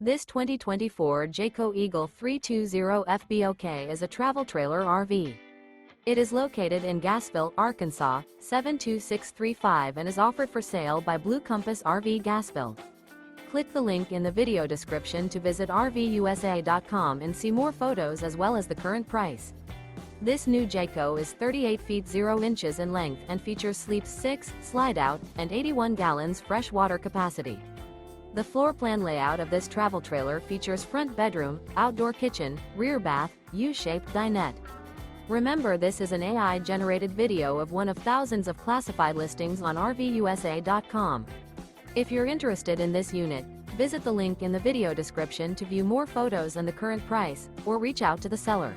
This 2024 Jayco Eagle 320 FBOK is a travel trailer RV. It is located in Gassville, Arkansas, 72635 and is offered for sale by Blue Compass RV Gassville. Click the link in the video description to visit RVUSA.com and see more photos as well as the current price. This new Jayco is 38 feet 0 inches in length and features sleep 6, slide-out, and 81 gallons fresh water capacity. The floor plan layout of this travel trailer features front bedroom, outdoor kitchen, rear bath, U-shaped dinette. Remember, this is an AI-generated video of one of thousands of classified listings on RVUSA.com. If you're interested in this unit, visit the link in the video description to view more photos and the current price, or reach out to the seller.